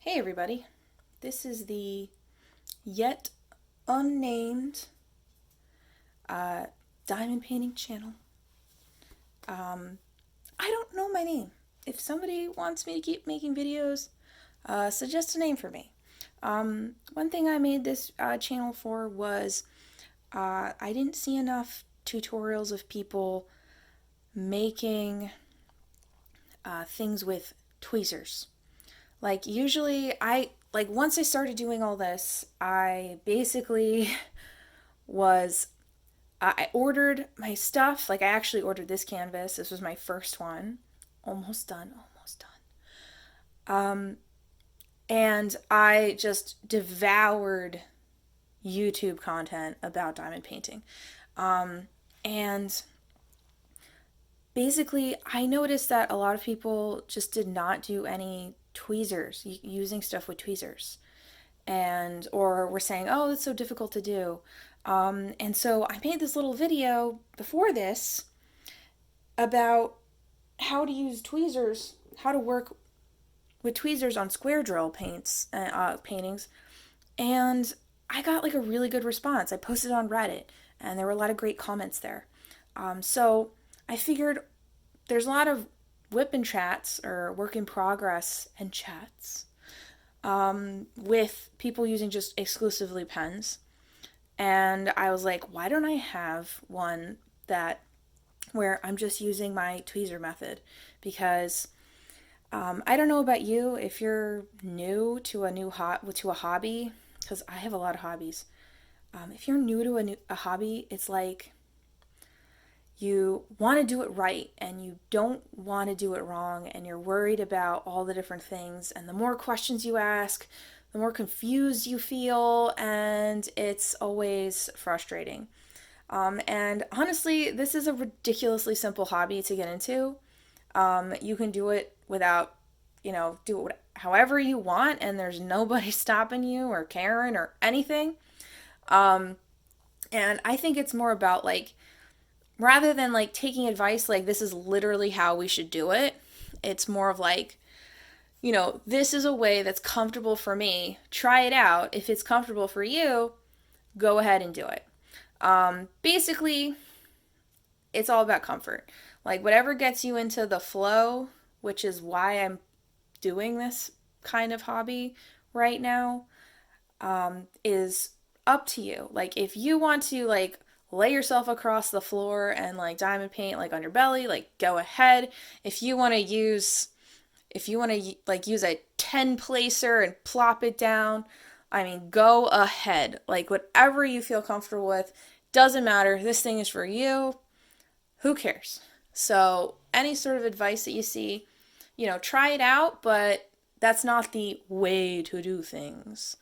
Hey everybody, this is the yet unnamed uh, diamond painting channel. I don't know my name. If somebody wants me to keep making videos, suggest a name for me. One thing I made this channel for was I didn't see enough tutorials of people making things with tweezers. Like usually once I started doing all this, I basically was I ordered my stuff. Like I actually ordered this canvas. This was my first one. Almost done, almost done. And I just devoured YouTube content about diamond painting. And basically, I noticed that a lot of people just did not do any tweezers, using stuff with tweezers, and or were saying, "Oh, it's so difficult to do." And so I made this little video before this about how to use tweezers, how to work with tweezers on square drill paintings, and I got like a really good response. I posted it on Reddit, and there were a lot of great comments there. So I figured there's a lot of WIP and chats or work in progress and chats with people using just exclusively pens. And I was like, why don't I have one that where I'm just using my tweezer method? Because I don't know about you if you're new to a hobby, because I have a lot of hobbies. If you're new to a hobby, it's like you want to do it right and you don't want to do it wrong, and you're worried about all the different things, and the more questions you ask, the more confused you feel, and it's always frustrating. And honestly, this is a ridiculously simple hobby to get into. You can do it without, do it however you want, and there's nobody stopping you or caring or anything. And I think it's more about like, rather than like taking advice like this is literally how we should do it, it's more of like, this is a way that's comfortable for me. Try it out. If it's comfortable for you, go ahead and do it. Basically, it's all about comfort. Like, whatever gets you into the flow, which is why I'm doing this kind of hobby right now, is up to you. Like, if you want to, like, lay yourself across the floor and, like, diamond paint, like, on your belly, like, go ahead. If you want to like use a 10 placer and plop it down, I mean, go ahead. Like whatever you feel comfortable with, doesn't matter. This thing is for you. Who cares? So, any sort of advice that you see, try it out, but that's not the way to do things.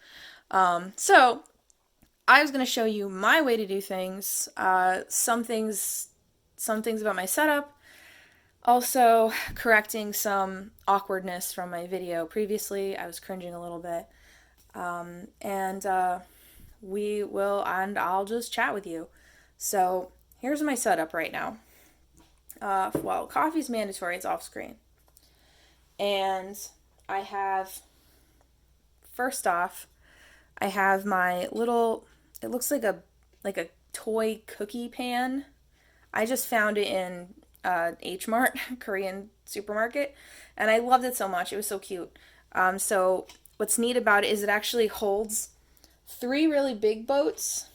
So, I was going to show you my way to do things. Some things about my setup, also, correcting some awkwardness from my video previously. I was cringing a little bit. And I'll just chat with you. So, here's my setup right now. Well, coffee's mandatory, it's off screen. And I have, first off, I have my little, it looks like a toy cookie pan. I just found it in H Mart, Korean supermarket, and I loved it so much. It was so cute. So what's neat about it is it actually holds 3 really big boats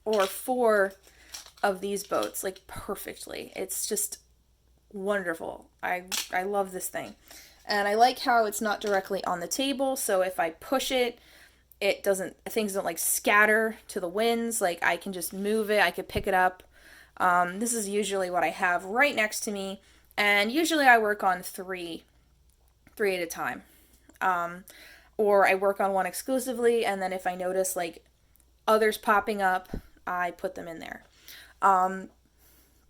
or 4 of these boats, like perfectly. It's just wonderful. I love this thing. And I like how it's not directly on the table, so if I push it, things don't like scatter to the winds. Like I can just move it, I could pick it up. This is usually what I have right next to me, and usually I work on three at a time. Or I work on one exclusively, and then if I notice like others popping up, I put them in there.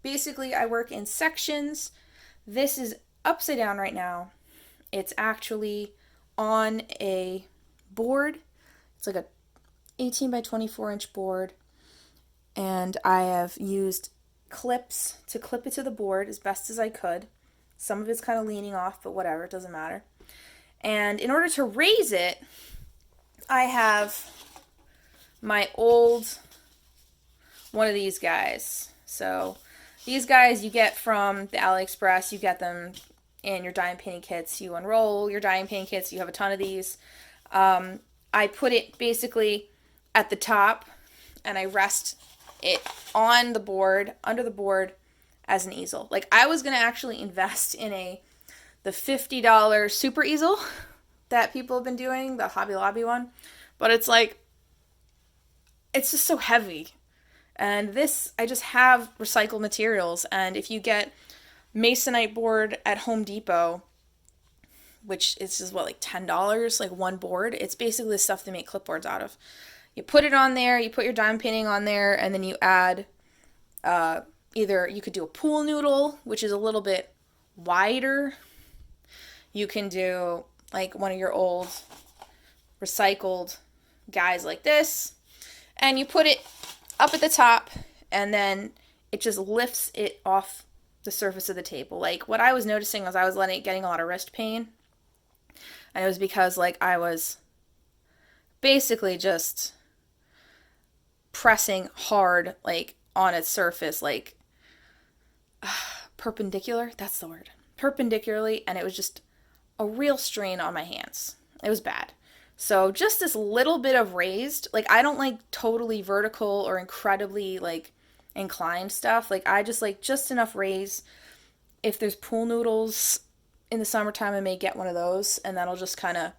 Basically, I work in sections. This is upside down right now. It's actually on a board. It's like a 18 by 24 inch board, and I have used clips to clip it to the board as best as I could. Some of it's kind of leaning off, but whatever, it doesn't matter. And in order to raise it, I have my old one of these guys. So these guys you get from the AliExpress. You get them in your die and painting kits. You unroll your die and painting kits. You have a ton of these. I put it basically at the top, and I rest it on the board, under the board, as an easel. Like, I was gonna actually invest in the $50 super easel that people have been doing, the Hobby Lobby one, but it's like, it's just so heavy. And this, I just have recycled materials, and if you get masonite board at Home Depot, which is just what, like $10, like one board. It's basically the stuff they make clipboards out of. You put it on there, you put your diamond painting on there, and then you add either you could do a pool noodle, which is a little bit wider. You can do like one of your old recycled guys like this, and you put it up at the top, and then it just lifts it off the surface of the table. Like, what I was noticing was I was getting a lot of wrist pain, and it was because like I was basically just pressing hard like on its surface, like perpendicular, that's the word, perpendicularly, and it was just a real strain on my hands. It was bad. So just this little bit of raised, like, I don't like totally vertical or incredibly like inclined stuff. Like, I just like just enough raise. If there's pool noodles in the summertime, I may get one of those, and that'll just kind of,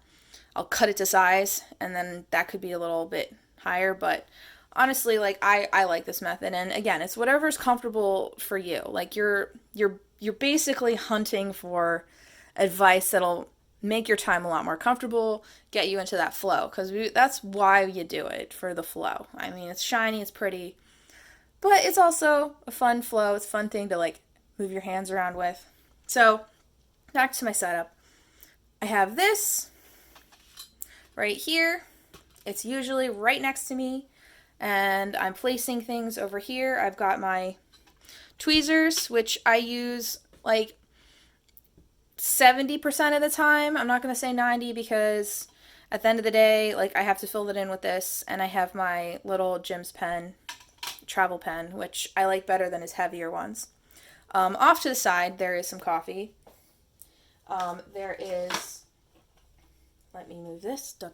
I'll cut it to size, and then that could be a little bit higher. But honestly, like, I like this method, and again, it's whatever's comfortable for you. Like, you're basically hunting for advice that'll make your time a lot more comfortable, get you into that flow, because that's why you do it, for the flow. I mean, it's shiny, it's pretty, but it's also a fun flow. It's a fun thing to like move your hands around with. So back to my setup. I have this right here. It's usually right next to me, and I'm placing things over here. I've got my tweezers, which I use like 70% of the time. I'm not going to say 90, because at the end of the day, like, I have to fill it in with this, and I have my little Jim's pen, travel pen, which I like better than his heavier ones. Off to the side, there is some coffee. There is, let me move this, out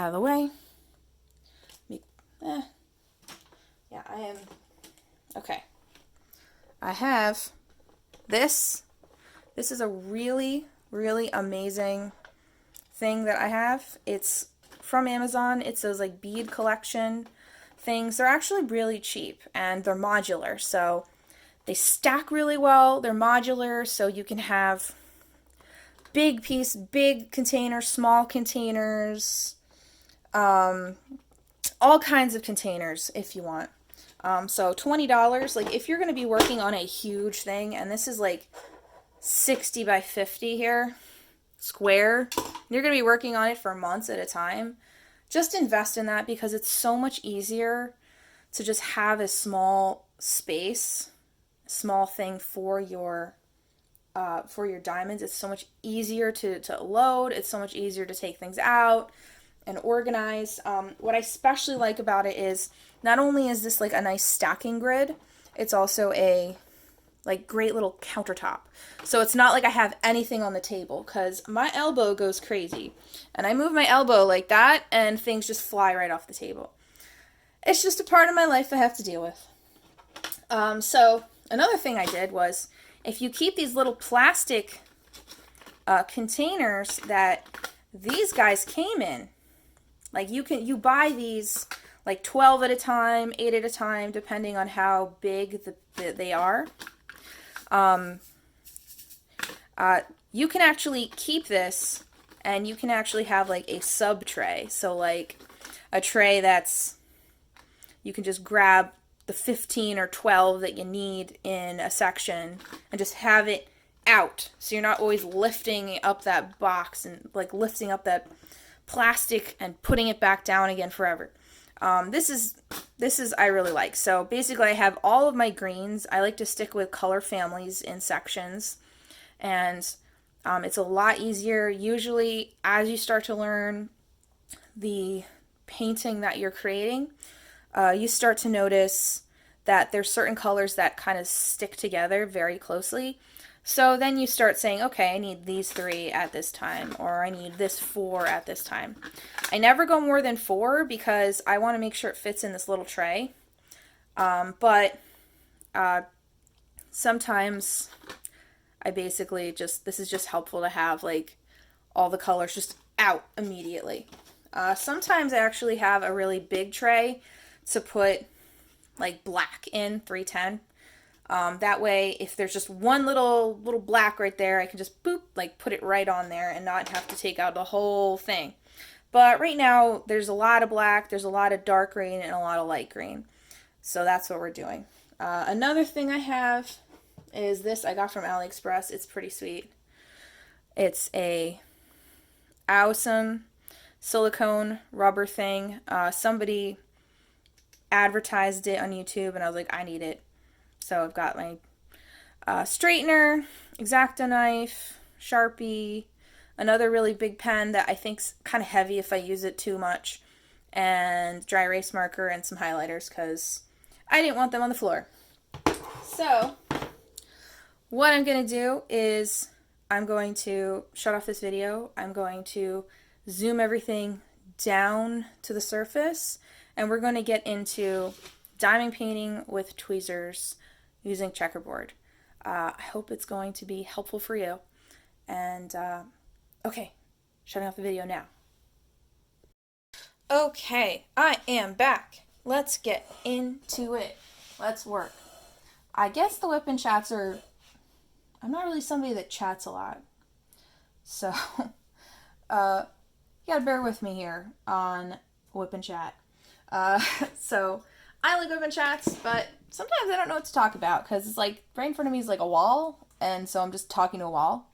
of the way. Yeah, I am, okay. I have this. This is a really, really amazing thing that I have. It's from Amazon. It's those like bead collection things. They're actually really cheap, and they're modular, so they stack really well. They're modular, so you can have big piece, big containers, small containers, all kinds of containers if you want. So $20, like, if you're going to be working on a huge thing, and this is like 60 by 50 here, square, you're going to be working on it for months at a time, just invest in that, because it's so much easier to just have a small space, small thing for your diamonds. It's so much easier to load. It's so much easier to take things out and organize. What I especially like about it is not only is this like a nice stacking grid, it's also a like great little countertop. So it's not like I have anything on the table, because my elbow goes crazy, and I move my elbow like that and things just fly right off the table. It's just a part of my life I have to deal with. So another thing I did was, if you keep these little plastic containers that these guys came in, like, you buy these like 12 at a time, 8 at a time, depending on how big they are. You can actually keep this, and you can actually have like a sub tray. So like a tray that's, you can just grab the 15 or 12 that you need in a section and just have it out. So you're not always lifting up that box and like lifting up that plastic and putting it back down again forever. This is I really like. So basically, I have all of my greens. I like to stick with color families in sections, and It's a lot easier. Usually, as you start to learn the painting that you're creating, you start to notice that there's certain colors that kind of stick together very closely. So then you start saying, okay, I need these 3 at this time, or I need this 4 at this time. I never go more than 4 because I want to make sure it fits in this little tray. But sometimes I basically just, this is just helpful to have like all the colors just out immediately. Sometimes I actually have a really big tray to put like black in, 310. That way, if there's just one little black right there, I can just boop, like put it right on there and not have to take out the whole thing. But right now, there's a lot of black, there's a lot of dark green, and a lot of light green. So that's what we're doing. Another thing I have is this I got from AliExpress. It's pretty sweet. It's a awesome silicone rubber thing. Somebody advertised it on YouTube, and I was like, I need it. So I've got my straightener, X-Acto knife, Sharpie, another really big pen that I think's kind of heavy if I use it too much, and dry erase marker and some highlighters because I didn't want them on the floor. So what I'm going to do is I'm going to shut off this video. I'm going to zoom everything down to the surface, and we're going to get into diamond painting with tweezers using checkerboard. I hope it's going to be helpful for you. And okay, shutting off the video now. Okay, I am back. Let's get into it. Let's work. I guess the WIP chats are, I'm not really somebody that chats a lot. So, you gotta bear with me here on WIP Chat. So, I like WIP chats, but sometimes I don't know what to talk about because it's like right in front of me is like a wall, and so I'm just talking to a wall.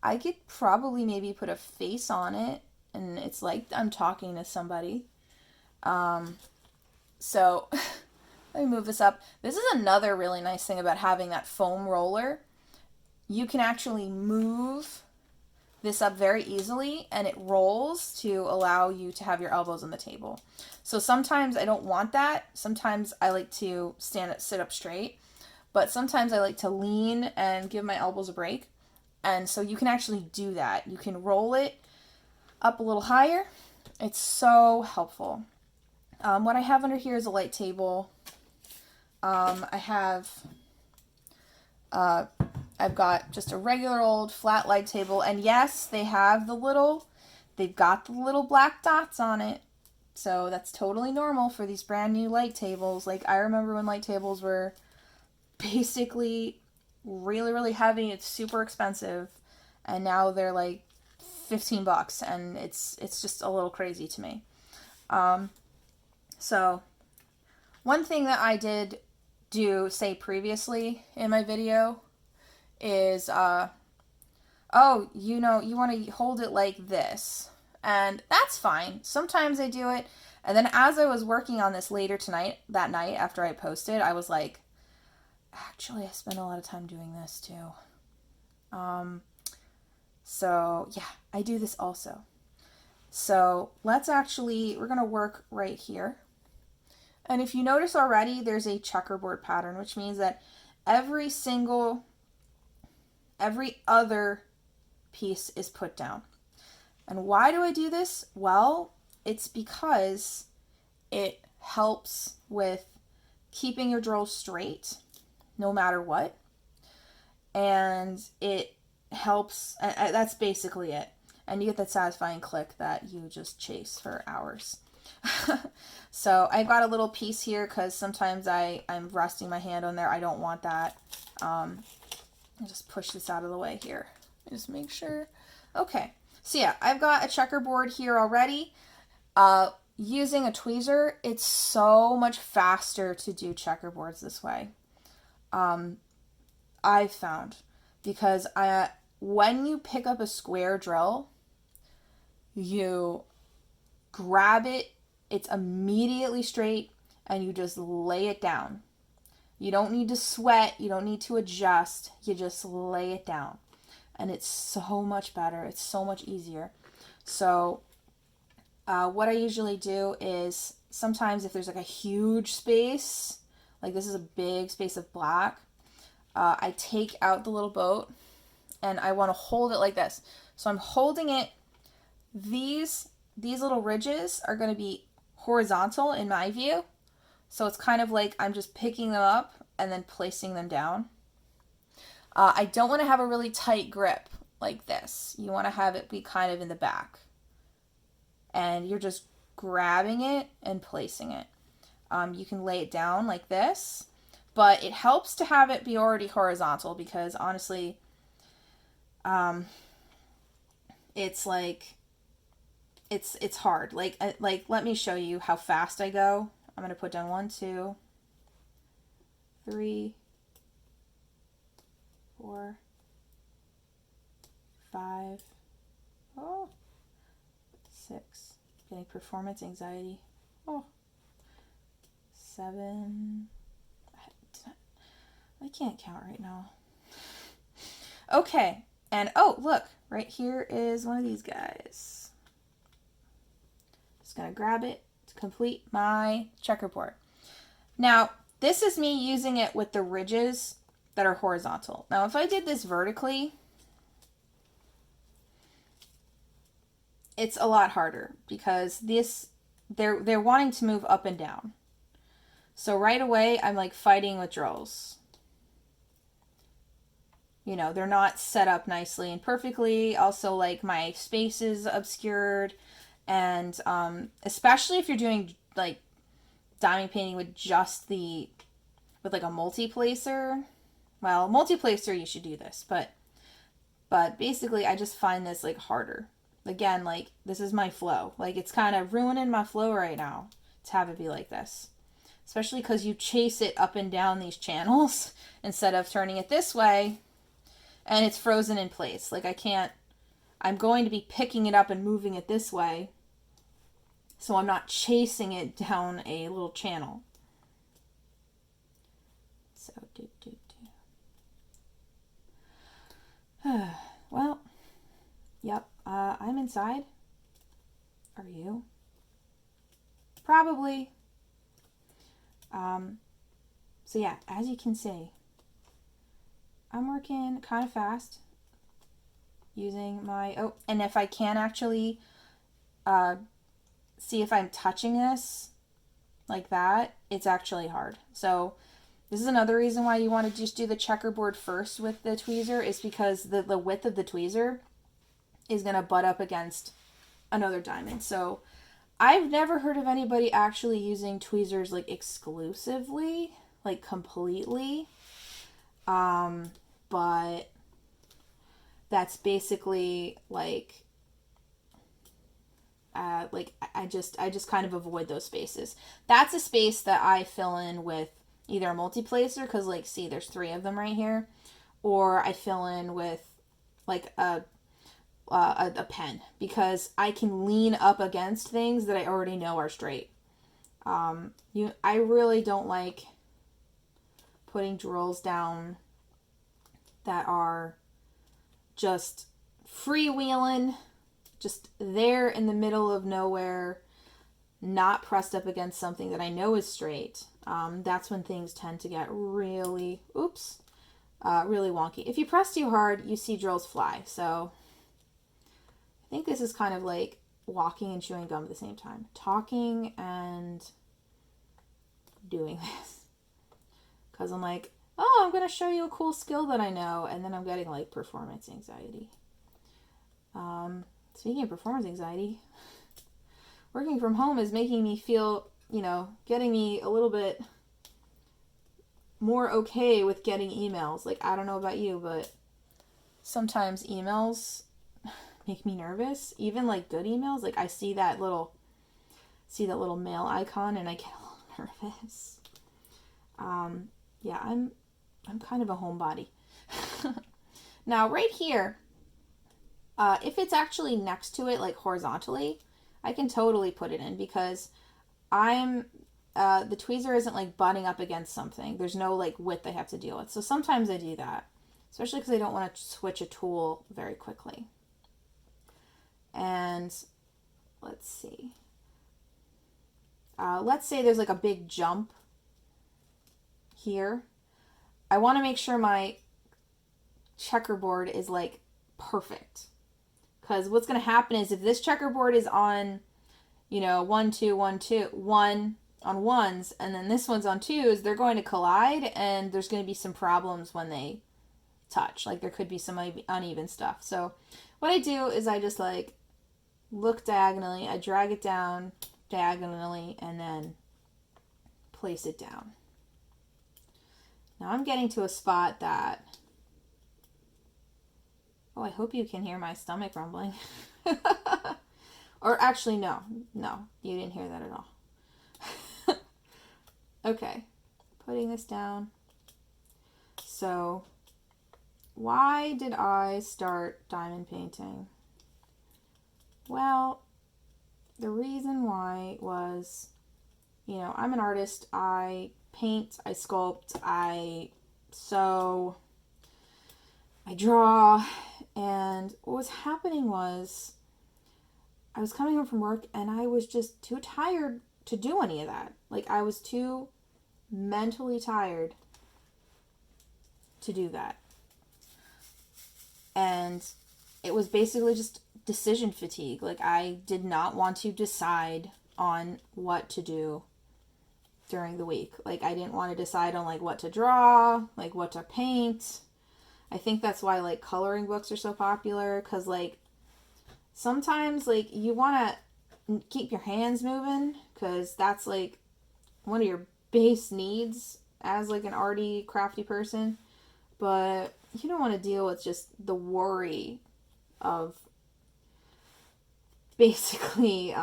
I could probably maybe put a face on it, and it's like I'm talking to somebody. So let me move this up. This is another really nice thing about having that foam roller. You can actually move this up very easily, and it rolls to allow you to have your elbows on the table. So sometimes I don't want that. Sometimes I like to sit up straight, but sometimes I like to lean and give my elbows a break. And so you can actually do that. You can roll it up a little higher. It's so helpful. What I have under here is a light table. I've got just a regular old flat light table, and yes, they've got the little black dots on it. So that's totally normal for these brand new light tables. Like, I remember when light tables were basically really, really heavy. It's super expensive, and now they're like $15, and it's just a little crazy to me. So one thing that I did say previously in my video is, oh, you want to hold it like this. And that's fine. Sometimes I do it. And then as I was working on this that night after I posted, I was like, actually, I spend a lot of time doing this too. So yeah, I do this also. So we're going to work right here. And if you notice already, there's a checkerboard pattern, which means that every other piece is put down. And why do I do this? Well, it's because it helps with keeping your drill straight no matter what. And it helps, that's basically it. And you get that satisfying click that you just chase for hours. So I've got a little piece here because sometimes I'm resting my hand on there. I don't want that. I'll just push this out of the way here. Just make sure. Okay. So yeah, I've got a checkerboard here already. Using a tweezer, it's so much faster to do checkerboards this way. I've found, because when you pick up a square drill, you grab it, it's immediately straight, and you just lay it down. You don't need to sweat, you don't need to adjust, you just lay it down. and it's so much better. It's so much easier. So what I usually do is sometimes if there's like a huge space, like this is a big space of black, I take out the little boat and I want to hold it like this. So I'm holding it. These little ridges are going to be horizontal in my view. So it's kind of like I'm just picking them up and then placing them down. I don't want to have a really tight grip like this. You want to have it be kind of in the back. And you're just grabbing it and placing it. You can lay it down like this, but it helps to have it be already horizontal because honestly, it's like, it's hard. Like let me show you how fast I go. I'm going to put down 1, 2, 3, 4, 5, 6. Getting performance anxiety. 7. I can't count right now. Okay, and look, right here is one of these guys. Just gonna grab it to complete my checkerboard. Now, this is me using it with the ridges that are horizontal. Now, if I did this vertically, it's a lot harder because they're wanting to move up and down. So right away, I'm like fighting with drills. You know, they're not set up nicely and perfectly. Also, like my space is obscured. And especially if you're doing like diamond painting with with like a multi-placer. Well, multi-placer, you should do this. But basically, I just find this like harder. Again, like this is my flow. Like it's kind of ruining my flow right now to have it be like this. Especially because you chase it up and down these channels instead of turning it this way and it's frozen in place. Like I'm going to be picking it up and moving it this way so I'm not chasing it down a little channel. So, well, yep, I'm inside. Are you? Probably. So yeah, as you can see, I'm working kind of fast using my, and if I can actually see if I'm touching this like that, it's actually hard. So this is another reason why you want to just do the checkerboard first with the tweezer is because the width of the tweezer is going to butt up against another diamond. So I've never heard of anybody actually using tweezers like exclusively, like completely. But that's basically like I just kind of avoid those spaces. That's a space that I fill in with either a multi-placer, because like see there's 3 of them right here, or I fill in with like a pen, because I can lean up against things that I already know are straight. I really don't like putting drills down that are just freewheeling, just there in the middle of nowhere, not pressed up against something that I know is straight. That's when things tend to get really wonky. If you press too hard, you see drills fly. So I think this is kind of like walking and chewing gum at the same time. Talking and doing this. Because I'm like, oh, I'm going to show you a cool skill that I know. And then I'm getting like performance anxiety. Speaking of performance anxiety, working from home is making me feel, getting me a little bit more okay with getting emails. Like, I don't know about you, but sometimes emails make me nervous. Even like good emails, like I see that little mail icon and I get a little nervous. Yeah, I'm kind of a homebody. Now, right here, if it's actually next to it, like horizontally, I can totally put it in because the tweezer isn't like butting up against something. There's no like width I have to deal with. So sometimes I do that. especially because I don't want to switch a tool very quickly. And let's see. Let's say there's like a big jump here. I want to make sure my checkerboard is like perfect. Because what's going to happen is if this checkerboard is on, 1, 2, 1, 2, 1 on ones, and then this one's on twos, they're going to collide, and there's going to be some problems when they touch. Like there could be some uneven stuff. So what I do is I just like look diagonally, I drag it down diagonally, and then place it down. Now I'm getting to a spot that, oh, I hope you can hear my stomach rumbling. Or actually, no, you didn't hear that at all. Okay, putting this down. So, why did I start diamond painting? Well, the reason why was, I'm an artist. I paint, I sculpt, I sew, I draw, and what was happening was I was coming home from work and I was just too tired to do any of that. Like I was too mentally tired to do that. And it was basically just decision fatigue. Like I did not want to decide on what to do during the week. Like I didn't want to decide on like what to draw, like what to paint. I think that's why like coloring books are so popular, because like sometimes like you want to keep your hands moving, because that's like one of your base needs as like an arty, crafty person. But you don't want to deal with just the worry of basically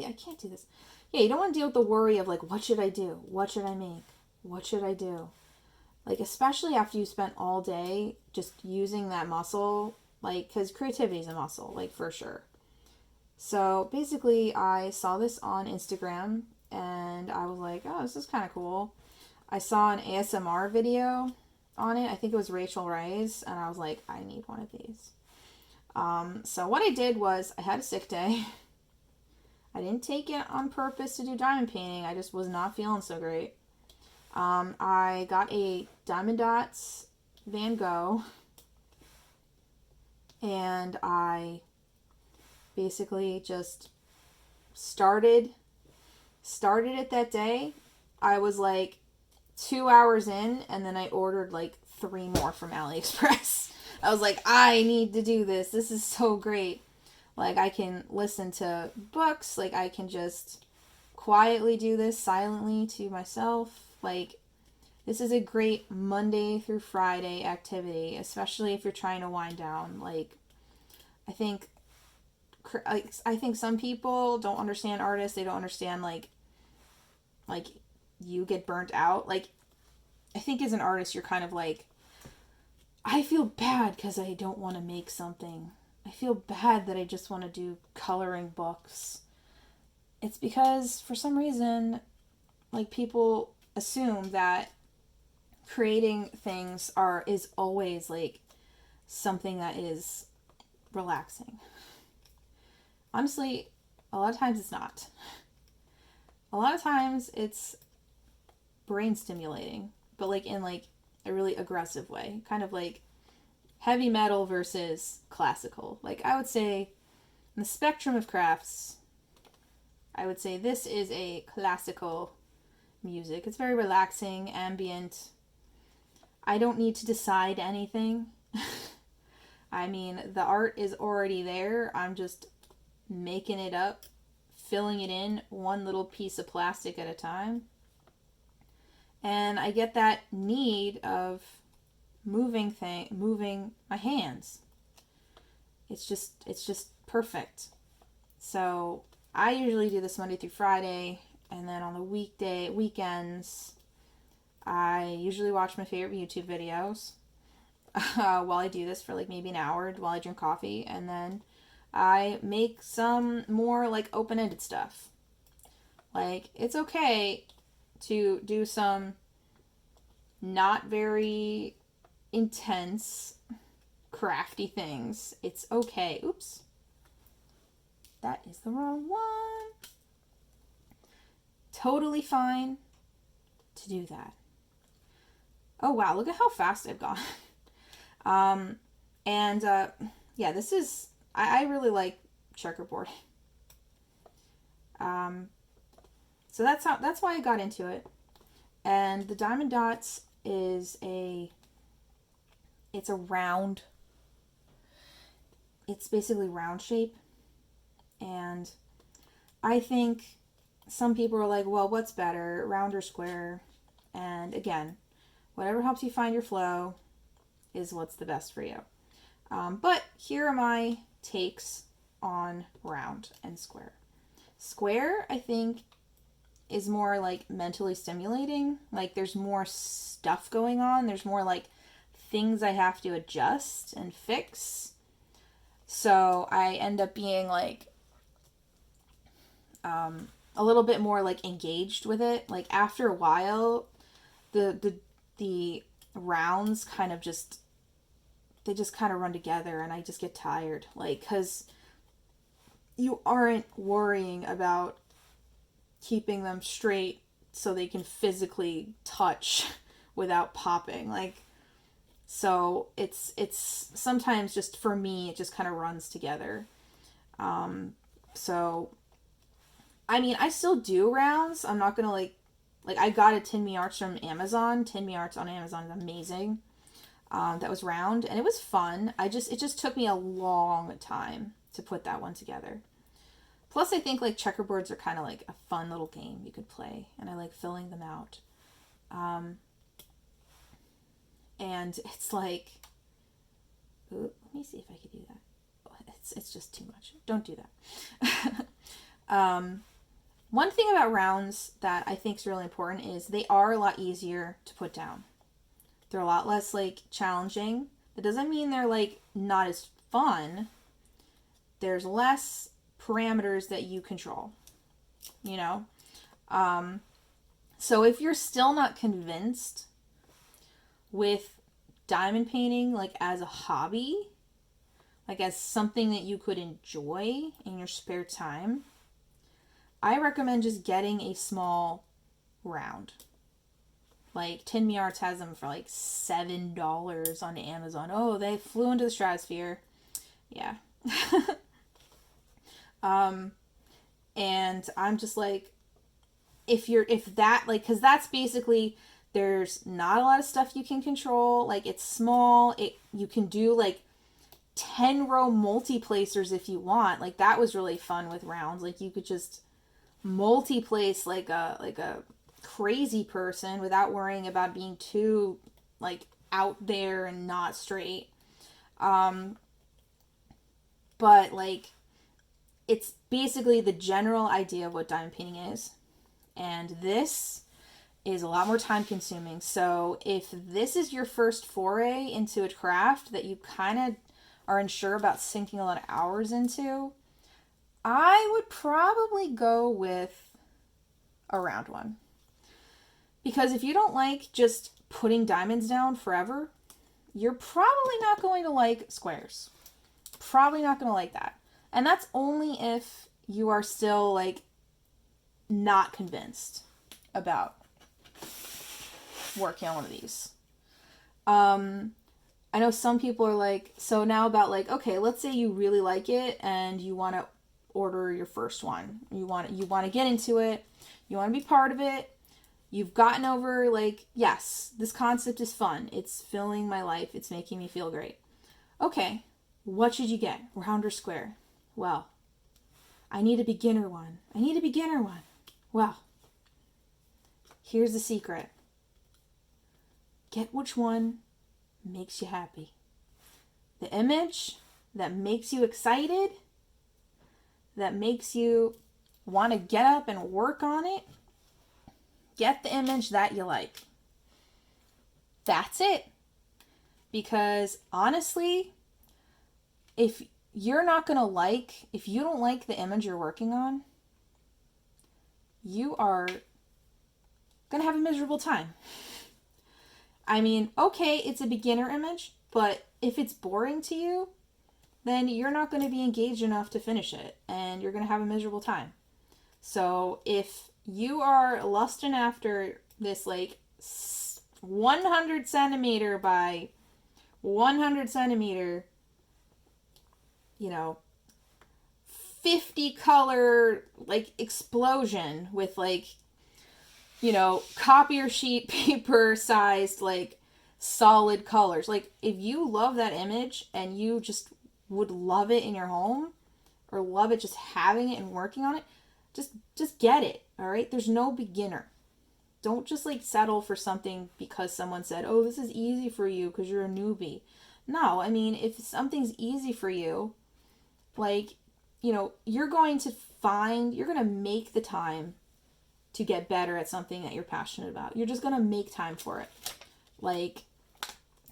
I can't do this. Yeah, you don't want to deal with the worry of like, what should I do? What should I make? What should I do? Like, especially after you spent all day just using that muscle, like, because creativity is a muscle, like, for sure. So, basically, I saw this on Instagram, and I was like, oh, this is kind of cool. I saw an ASMR video on it. I think it was Rachel Ray's, and I was like, I need one of these. So, what I did was, I had a sick day. I didn't take it on purpose to do diamond painting. I just was not feeling so great. I got a Diamond Dots Van Gogh, and I basically just started it that day. I was like 2 hours in, and then I ordered like 3 more from AliExpress. I was like, I need to do this. This is so great. Like, I can listen to books. Like, I can just quietly do this silently to myself. Like, this is a great Monday through Friday activity, especially if you're trying to wind down. Like, I think some people don't understand artists. They don't understand, like you get burnt out. Like, I think as an artist, you're kind of like, I feel bad because I don't want to make something. I feel bad that I just want to do coloring books. It's because, for some reason, like, people assume that creating things is always, like, something that is relaxing. Honestly, a lot of times it's not. A lot of times it's brain stimulating, but, like, in, like, a really aggressive way. Kind of like heavy metal versus classical. Like, I would say, in the spectrum of crafts, I would say this is a classical music. It's very relaxing, ambient. I don't need to decide anything. I mean, the art is already there. I'm just making it up, filling it in one little piece of plastic at a time. And I get that need of moving my hands. It's just perfect. So I usually do this Monday through Friday, and then on the weekends, I usually watch my favorite YouTube videos while I do this for like maybe an hour while I drink coffee, and then I make some more like open-ended stuff. Like, it's okay to do some not very intense, crafty things. It's okay. Oops. That is the wrong one. Totally fine to do that. Oh wow, look at how fast I've gone. Yeah, this is, I really like checkerboard. So that's why I got into it. And the Diamond Dots is it's a round, it's basically round shape. And I think some people are like, well, what's better, round or square? And again, whatever helps you find your flow is what's the best for you. But here are my takes on round and square. Square, I think, is more like mentally stimulating. Like there's more stuff going on. There's more like things I have to adjust and fix. So I end up being like a little bit more like engaged with it. Like after a while, the rounds kind of just, they just kind of run together and I just get tired. Like, cause you aren't worrying about keeping them straight so they can physically touch without popping. Like, so it's sometimes just for me, it just kind of runs together. So, I mean, I still do rounds. I'm not gonna like I got a Tin Me Arts from Amazon. Tin Me Arts on Amazon is amazing. That was round and it was fun. It just took me a long time to put that one together. Plus, I think like checkerboards are kind of like a fun little game you could play, and I like filling them out. And it's like, ooh, let me see if I could do that. It's just too much. Don't do that. One thing about rounds that I think is really important is they are a lot easier to put down. They're a lot less like challenging. That doesn't mean they're like not as fun. There's less parameters that you control, you know? So if you're still not convinced with diamond painting, like as a hobby, like as something that you could enjoy in your spare time, I recommend just getting a small round. Like Tin Me Arts has them for like $7 on Amazon. Oh, they flew into the stratosphere. Yeah. And I'm just like, if that, like, cause that's basically, there's not a lot of stuff you can control. Like it's small. You can do like 10-row multi-placers if you want. Like that was really fun with rounds. Like you could just multi-place like a crazy person without worrying about being too like out there and not straight. But like it's basically the general idea of what diamond painting is. And this is a lot more time consuming. So if this is your first foray into a craft that you kind of are unsure about sinking a lot of hours into, I would probably go with a round one. Because if you don't like just putting diamonds down forever, you're probably not going to like squares. Probably not going to like that. And that's only if you are still like not convinced about working on one of these. I know some people are like, so now about like, okay, let's say you really like it and you want to order your first one. You want to get into it. You want to be part of it. You've gotten over like, yes, this concept is fun. It's filling my life. It's making me feel great. Okay, what should you get? Round or square? Well, I need a beginner one. Well, here's the secret. Get which one makes you happy. The image that makes you excited, that makes you want to get up and work on it. Get the image that you like. That's it. Because honestly, if you don't like the image you're working on, you are going to have a miserable time. I mean, okay, it's a beginner image, but if it's boring to you, then you're not going to be engaged enough to finish it, and you're going to have a miserable time. So if you are lusting after this like 100 centimeter by 100 centimeter, 50 color like explosion with like, copier sheet paper sized like solid colors. Like if you love that image and you just would love it in your home or love it just having it and working on it, just get it. All right? There's no beginner. Don't just like settle for something because someone said, "Oh, this is easy for you because you're a newbie." No, I mean, if something's easy for you, like, you're going to make the time to get better at something that you're passionate about. You're just going to make time for it. Like,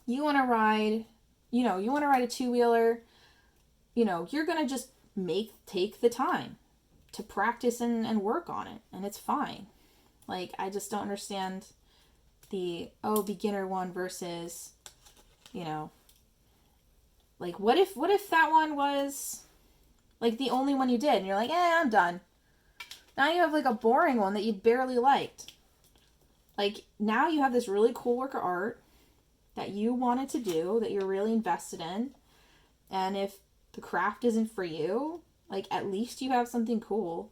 you want to ride a two-wheeler, you're going to just take the time to practice and work on it, and it's fine. Like, I just don't understand the, beginner one versus, like, what if that one was, like, the only one you did, and you're like, I'm done. Now you have, like, a boring one that you barely liked. Like, now you have this really cool work of art that you wanted to do, that you're really invested in, and if the craft isn't for you, like, at least you have something cool.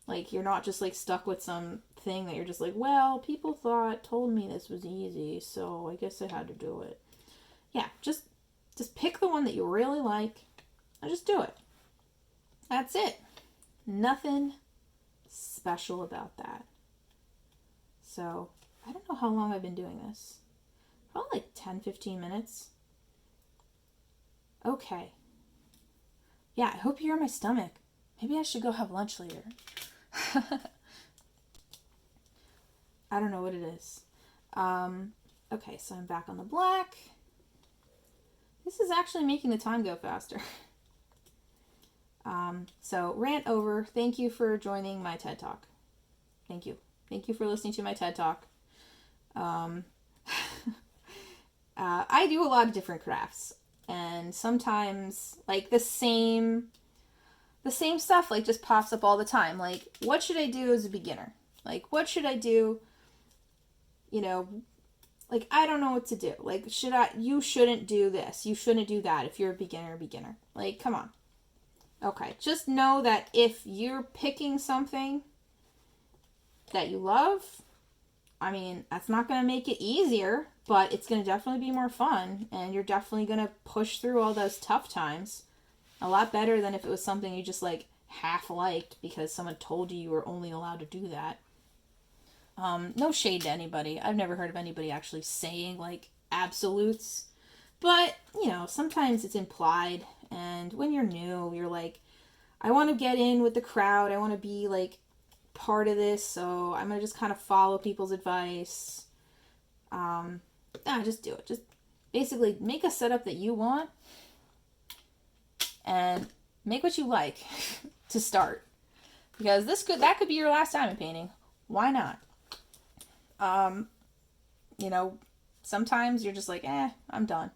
Like, you're not just, like, stuck with some thing that you're just like, well, people told me this was easy, so I guess I had to do it. Yeah, just pick the one that you really like and just do it. That's it. Nothing special about that. So, I don't know how long I've been doing this. Probably like 10-15 minutes. Okay. Yeah, I hope you hear my stomach. Maybe I should go have lunch later. I don't know what it is. Okay, so I'm back on the black. This is actually making the time go faster. So rant over. Thank you for joining my TED Talk. Thank you. Thank you for listening to my TED Talk. I do a lot of different crafts, and sometimes like the same stuff like just pops up all the time. Like, what should I do as a beginner? Like, what should I do? Like, I don't know what to do. Like, you shouldn't do this. You shouldn't do that if you're a beginner. Like, come on. Okay, just know that if you're picking something that you love, I mean, that's not going to make it easier, but it's going to definitely be more fun, and you're definitely going to push through all those tough times a lot better than if it was something you just, like, half liked because someone told you were only allowed to do that. No shade to anybody. I've never heard of anybody actually saying, like, absolutes. But, sometimes it's implied. And when you're new, you're like, I want to get in with the crowd. I want to be, like, part of this. So I'm going to just kind of follow people's advice. Just do it. Just basically make a setup that you want. And make what you like to start. Because that could be your last time in painting. Why not? Sometimes you're just like, I'm done.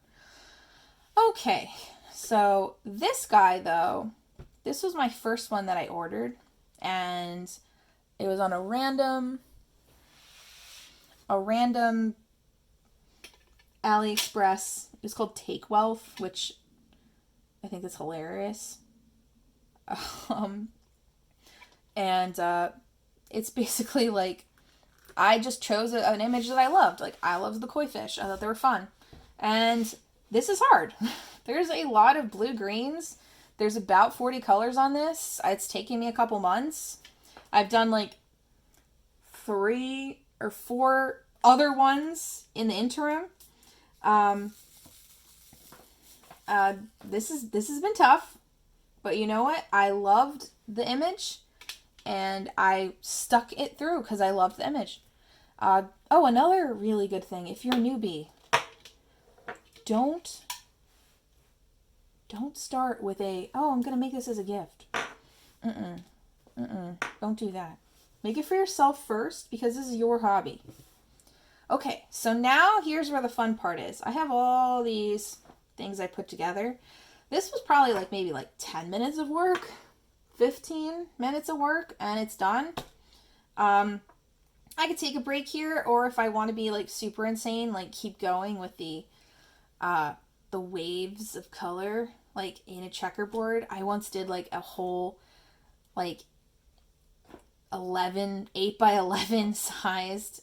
Okay, so this guy, though, this was my first one that I ordered, and it was on a random AliExpress. It was called Take Wealth, which I think is hilarious. And it's basically like, I just chose an image that I loved. Like, I loved the koi fish. I thought they were fun. And this is hard. There's a lot of blue greens. There's about 40 colors on this. It's taking me a couple months. I've done like 3 or 4 other ones in the interim. This has been tough. But you know what? I loved the image. And I stuck it through because I loved the image. Another really good thing, if you're a newbie, don't start with I'm going to make this as a gift. Don't do that. Make it for yourself first because this is your hobby. Okay, so now here's where the fun part is. I have all these things I put together. This was probably like maybe like 10 minutes of work, 15 minutes of work, and it's done. I could take a break here, or if I want to be like super insane, like keep going with the waves of color, like in a checkerboard. I once did like a whole like 8 by 11 sized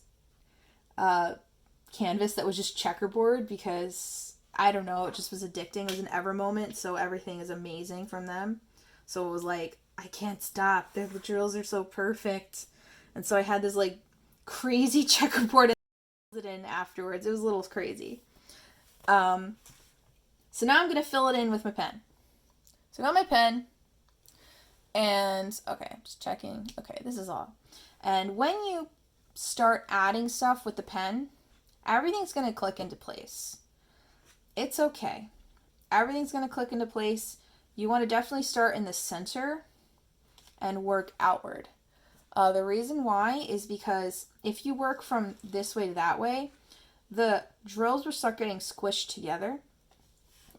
canvas that was just checkerboard because I don't know, it just was addicting. It was an ever moment, so everything is amazing from them. So it was like I can't stop. The drills are so perfect, and so I had this like crazy checkerboard it in afterwards. It was a little crazy. Um, so now I'm gonna fill it in with my pen. So I got my pen, and okay, I'm just checking. Okay, this is all. And when you start adding stuff with the pen, everything's gonna click into place. It's okay. Everything's gonna click into place. You want to definitely start in the center and work outward. The reason why is because if you work from this way to that way, the drills will start getting squished together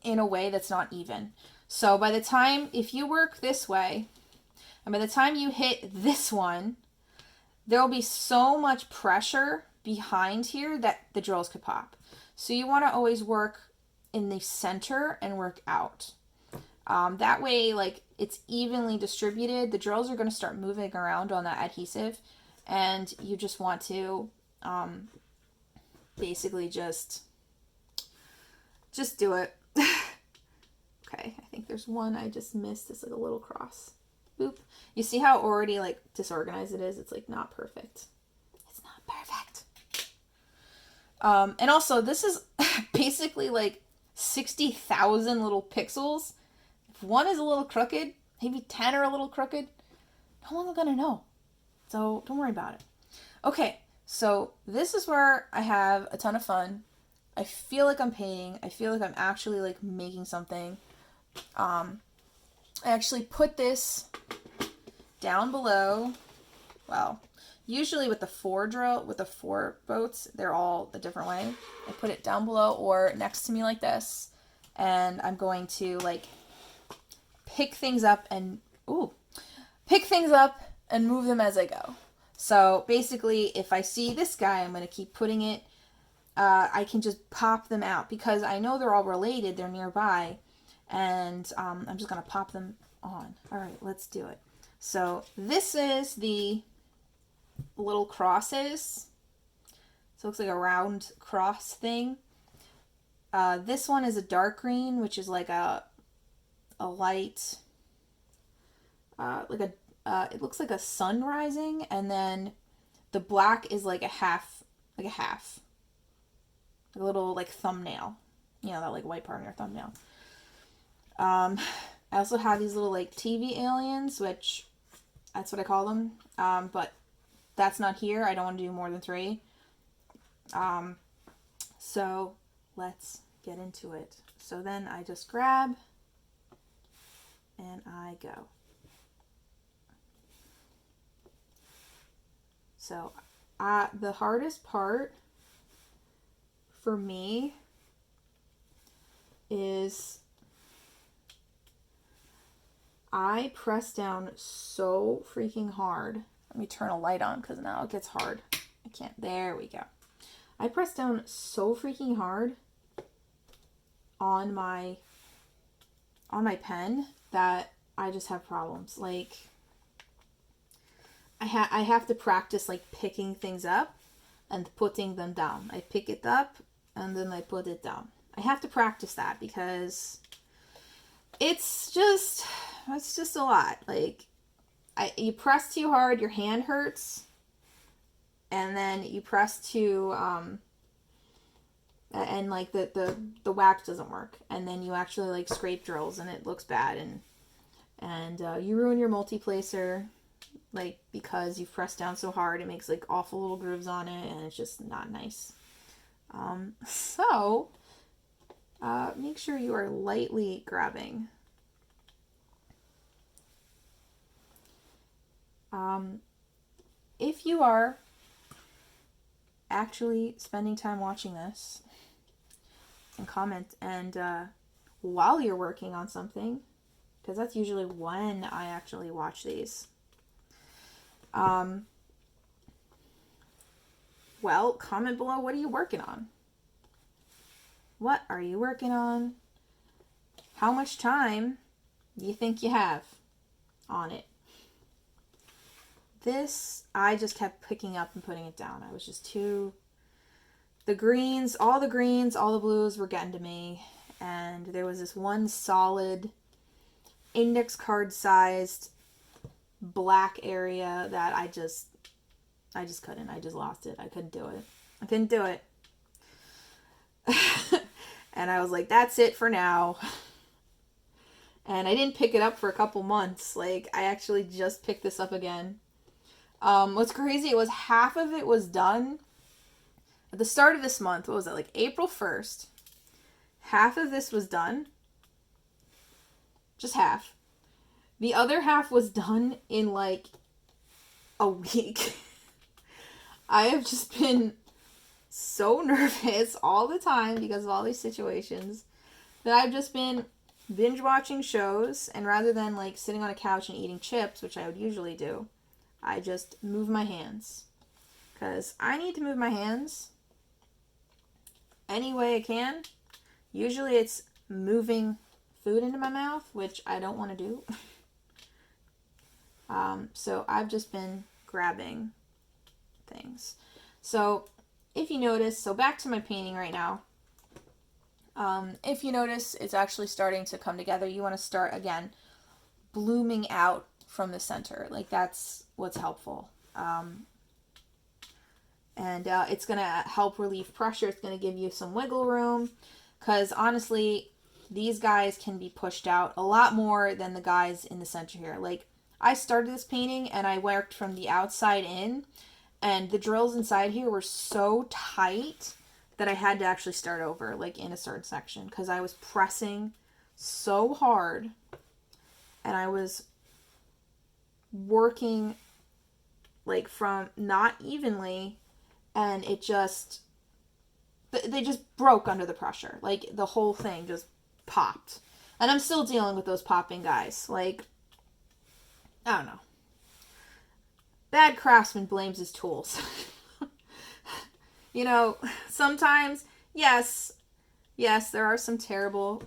in a way that's not even. So by the time, if you work this way, and by the time you hit this one, there will be so much pressure behind here that the drills could pop. So you want to always work in the center and work out. That way, like, it's evenly distributed. The drills are going to start moving around on that adhesive, and you just want to basically just do it. Okay, I think there's one I just missed. It's like a little cross. Boop. You see how already like disorganized it is? It's like not perfect. It's not perfect. And also, this is basically like 60,000 little pixels. If one is a little crooked, maybe 10 are a little crooked, no one's gonna know. So don't worry about it. Okay, so this is where I have a ton of fun. I feel like I'm painting. I feel like I'm actually like making something. I actually put this down below. Well, usually with the 4 drill, with the 4 boats, they're all a different way. I put it down below or next to me like this, and I'm going to like pick things up and move them as I go. So basically, if I see this guy, I'm going to keep putting it. I can just pop them out because I know they're all related. They're nearby, and I'm just going to pop them on. All right, let's do it. So this is the little crosses. So it looks like a round cross thing. This one is a dark green, which is like a light, it looks like a sun rising, and then the black is like a half, a little like thumbnail, that like white part on your thumbnail. I also have these little like TV aliens, which that's what I call them. But that's not here. I don't want to do more than 3. So let's get into it. So then I just grab and I go. So the hardest part for me is I press down so freaking hard. Let me turn a light on because now it gets hard. I can't. There we go. I press down so freaking hard on my pen that I just have problems. Like I have to practice like picking things up and putting them down. I pick it up and then I put it down. I have to practice that because it's just a lot. Like you press too hard, your hand hurts, and then you press too and like the wax doesn't work, and then you actually like scrape drills and it looks bad, and you ruin your multi-placer, like because you press down so hard. It makes like awful little grooves on it, and it's just not nice. So make sure you are lightly grabbing. If you are actually spending time watching this, and comment. And while you're working on something, because that's usually when I actually watch these. Well, comment below, what are you working on? What are you working on? How much time do you think you have on it? This, I just kept picking up and putting it down. I was just too... The greens, all the blues were getting to me. And there was this one solid index card sized black area that I just couldn't. I just lost it. I couldn't do it. And I was like, that's it for now. And I didn't pick it up for a couple months. Like, I actually just picked this up again. What's crazy was half of it was done at the start of this month. What was it, like April 1st? Half of this was done. Just half. The other half was done in like a week. I have just been so nervous all the time because of all these situations that I've just been binge watching shows, and rather than like sitting on a couch and eating chips, which I would usually do, I just move my hands. Because I need to move my hands any way I can. Usually it's moving food into my mouth, which I don't want to do. So I've just been grabbing things. So if you notice, so back to my painting right now. If you notice, it's actually starting to come together. You want to start, again, blooming out from the center. Like, that's what's helpful. And it's going to help relieve pressure. It's going to give you some wiggle room. Because, honestly, these guys can be pushed out a lot more than the guys in the center here. Like, I started this painting, and I worked from the outside in. And the drills inside here were so tight that I had to actually start over, like, in a certain section. Because I was pressing so hard. And I was working, like, from not evenly. And it just... They just broke under the pressure. Like, the whole thing just popped. And I'm still dealing with those popping guys. Like, I don't know. Bad craftsman blames his tools. You know, sometimes, yes, there are some terrible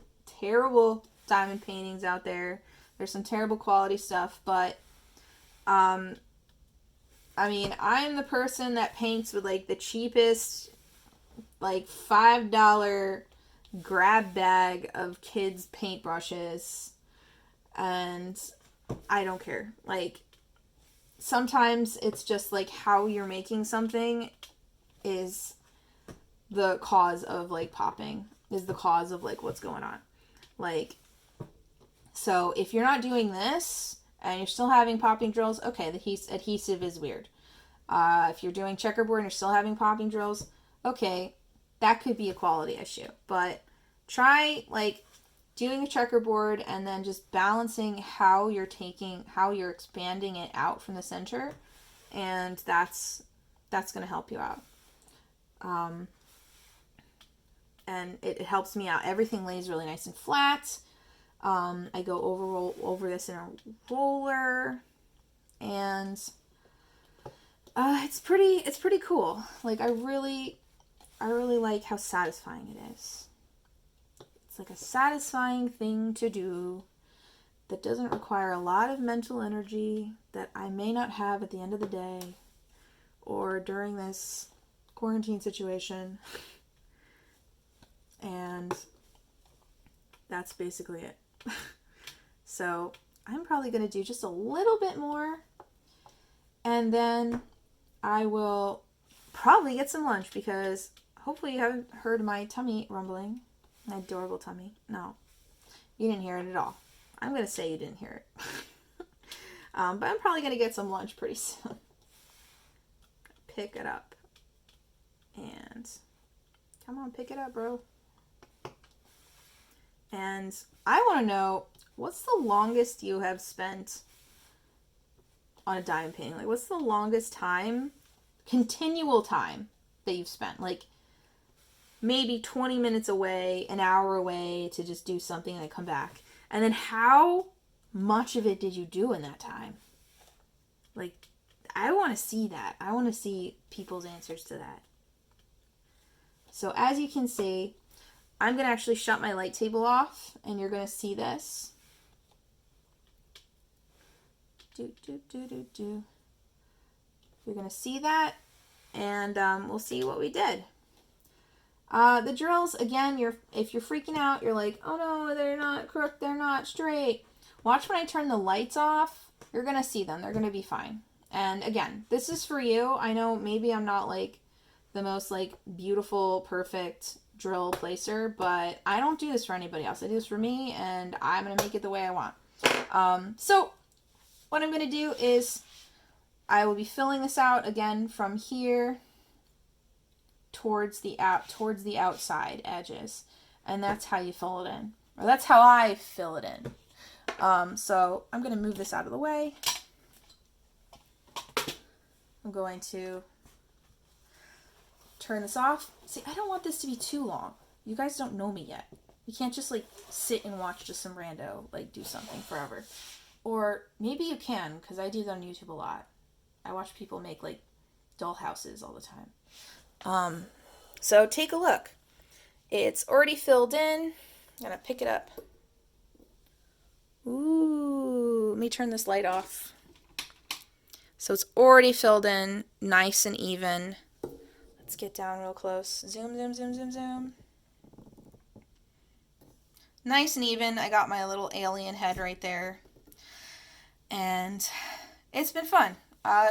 diamond paintings out there. There's some terrible quality stuff, but, I mean, I'm the person that paints with, like, the cheapest, like, $5 grab bag of kids' paintbrushes, and I don't care. Like, sometimes it's just, like, how you're making something is the cause of, like, popping, is the cause of, like, what's going on. Like, so if you're not doing this and you're still having popping drills, okay, the adhesive is weird. If you're doing checkerboard and you're still having popping drills, okay, that could be a quality issue. But try, like, doing a checkerboard and then just balancing how you're expanding it out from the center, and that's going to help you out. And it helps me out. Everything lays really nice and flat. I go over this in a roller, and it's pretty cool. Like, I really like how satisfying it is. It's like a satisfying thing to do that doesn't require a lot of mental energy that I may not have at the end of the day or during this quarantine situation. And that's basically it. So I'm probably going to do just a little bit more, and then I will probably get some lunch, because hopefully you haven't heard my tummy rumbling. My adorable tummy. No, you didn't hear it at all. I'm going to say you didn't hear it. But I'm probably going to get some lunch pretty soon. Pick it up. And come on, pick it up, bro. And I want to know, what's the longest you have spent on a diamond painting? Like, what's the longest time, continual time, that you've spent. Like maybe 20 minutes away, an hour away to just do something and then come back. And then how much of it did you do in that time? Like, I want to see that. I want to see people's answers to that. So as you can see, I'm going to actually shut my light table off, and you're going to see this. You're going to see that, and we'll see what we did. The drills, again, if you're freaking out, you're like, oh no, they're not crooked, they're not straight. Watch when I turn the lights off. You're going to see them. They're going to be fine. And again, this is for you. I know maybe I'm not like the most like beautiful, perfect drill placer, but I don't do this for anybody else. I do this for me, and I'm going to make it the way I want. So what I'm going to do is I will be filling this out again from here towards the outside edges, and that's how you fill it in, or that's how I fill it in. So I'm going to move this out of the way. I'm going to turn this off. See, I don't want this to be too long. You guys don't know me yet. You can't just like sit and watch just some rando like do something forever. Or maybe you can, because I do that on YouTube a lot. I watch people make like doll houses all the time. So take a look. It's already filled in. I'm gonna pick it up. Ooh, let me turn this light off. So it's already filled in, nice and even. Let's get down real close. Zoom, zoom, zoom, zoom, zoom. Nice and even. I got my little alien head right there. And it's been fun.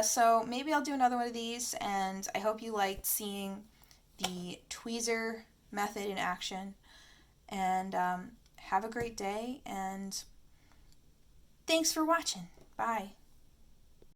So maybe I'll do another one of these, and I hope you liked seeing the tweezer method in action. And have a great day, and thanks for watching. Bye.